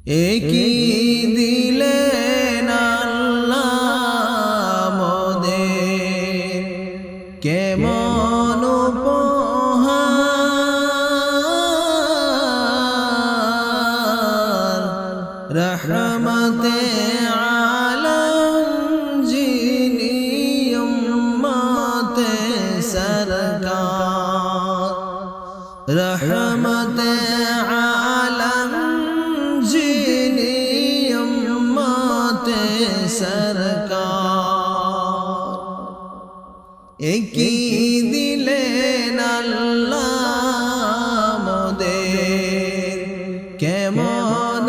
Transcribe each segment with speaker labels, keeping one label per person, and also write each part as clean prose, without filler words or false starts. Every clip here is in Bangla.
Speaker 1: একই দিলেন আল্লাহ মোদের কেমন উপহার রহমতে আলম যিনি উম্মতে সরকার রহমতে আলম যিনি উম্মতে সরকার একই দিলেন আল্লাহ মোদের কেমন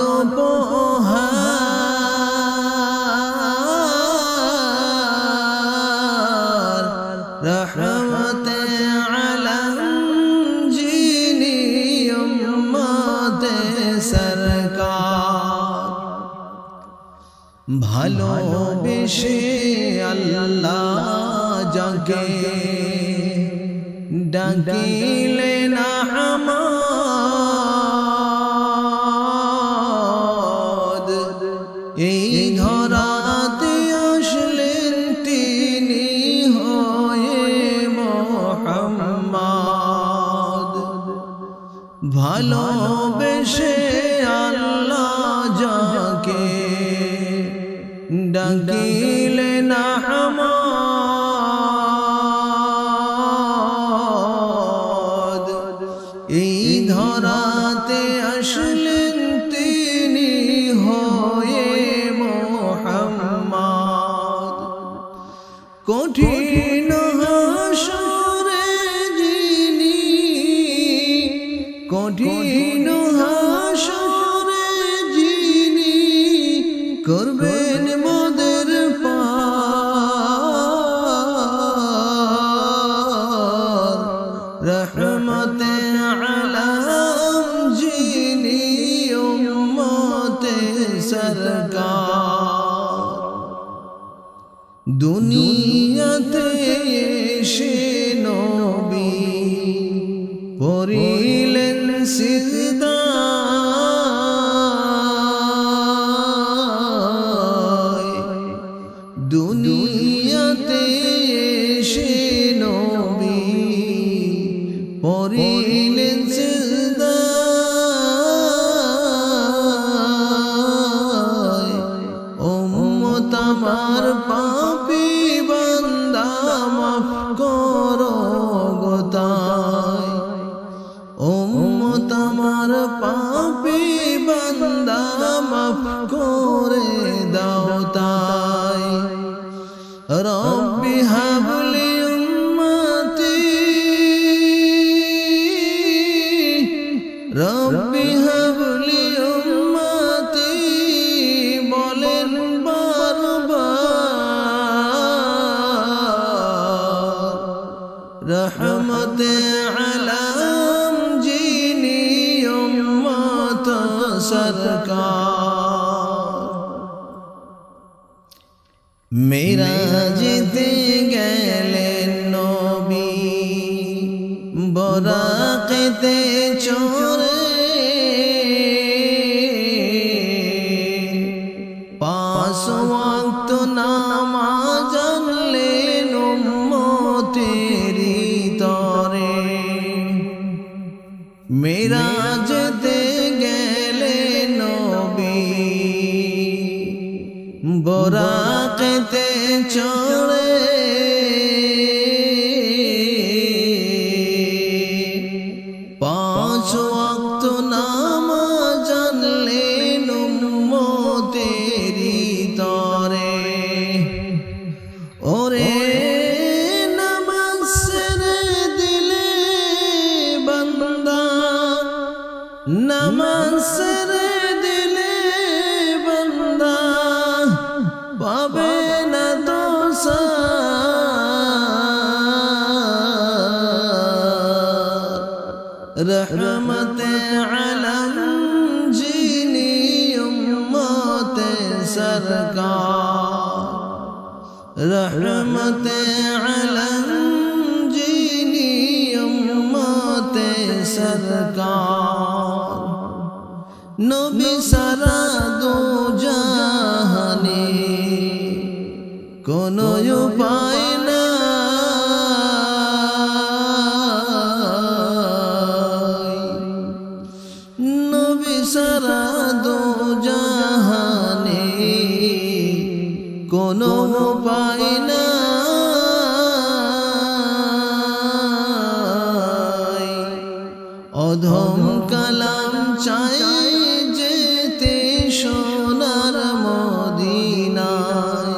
Speaker 1: উপহার রহমতে আলম যিনি উম্মতে সরকার ভালোবেসে আল্লাহ যাকে ডাকিলেন আহমদ এই ধরাতে আসলেন তিনি হয়ে মুহাম্মদ ভালোবেসে আল্লাহ যাকে ডাকিলেন আহমদ এই ধরাতে আসলেন তিনি হয়ে মুহাম্মদ কঠিন হাসরে যিনি কঠিন হাসরে যিনি করবেন মোদের পার রহমতে আলম যিনি উম্মতে সরকার দুনিয়াতে এসে নবী পড়িলেন সিজদায় দুনিয়াতে এসে নবী পড়িলেন সিজদায় উম্মত আমার পাপী বান্দা মাফ করো গো তাই উম্মত আমার পাপী বান্দা মাফ করে দাও তাই রব্বি হাবলি উম্মতি রব্বি হাবলি উম্মতি বলেন বারবার রহমতে আলম যিনি উম্মত সরকার মেরাজেতে গেলেন নবী বরাকেতে চড়ে পাঁচ ওয়াক্ত নামাজ আনলেন উম্মতেরি তরে মেরাজেতে গেলেন নবী বরাকেতে চড়ে পাঁচ ওয়াক্ত নামাজ আনলেন উম্মতেরি তরে ওরে নামাজ ছেড়ে দিলে বান্দা নামাজ ছেড়ে দিলে বান্দা পাবে না দোষা রহমতে আলম যিনি উম্মতে সরকার রহমতে আলম যিনি উম্মতে সরকার নবী সারা উপায় নাই নবী সারা দো জাহানে কোনো উপায় নাই অধম কালাম চাই যেতে সোনার মদিনায়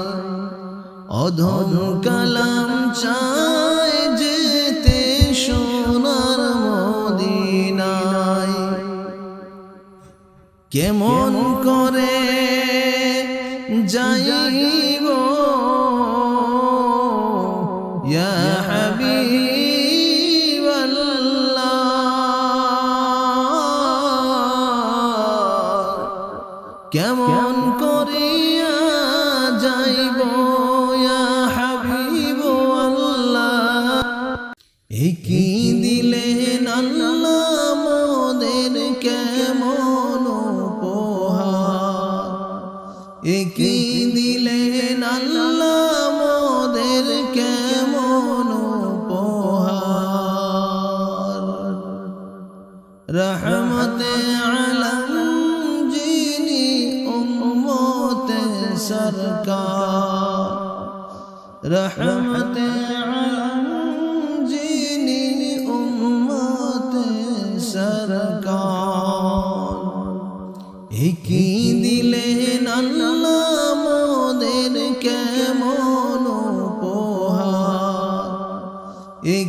Speaker 1: অধম কালাম চাই যেতে সোনার মদিনায় কেমন করে যাইব ইয়া হাবিবাল্লাহ কেমন করিয়া যাইব ইয়া হাবিবাল্লাহ কি দিলেন আল্লাহ মোদের কেমন উপহার কি দিলেন আল্লাহ মোদের কেমন উপহার রহমতে আলম যিনি উম্মতে সরকার রহমতে আলম যিনি উম্মতে সরকার কি দিলেন আল্লাহ মোদের কেমন উপহার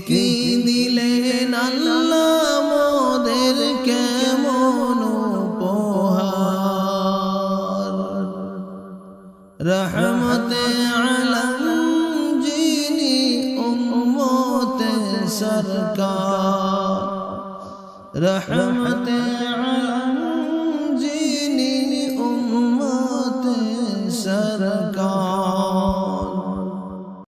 Speaker 1: কি দিলেন আল্লাহ মোদের কেমন উপহার রহমতে আলম যিনি উম্মতে সরকার রহমতে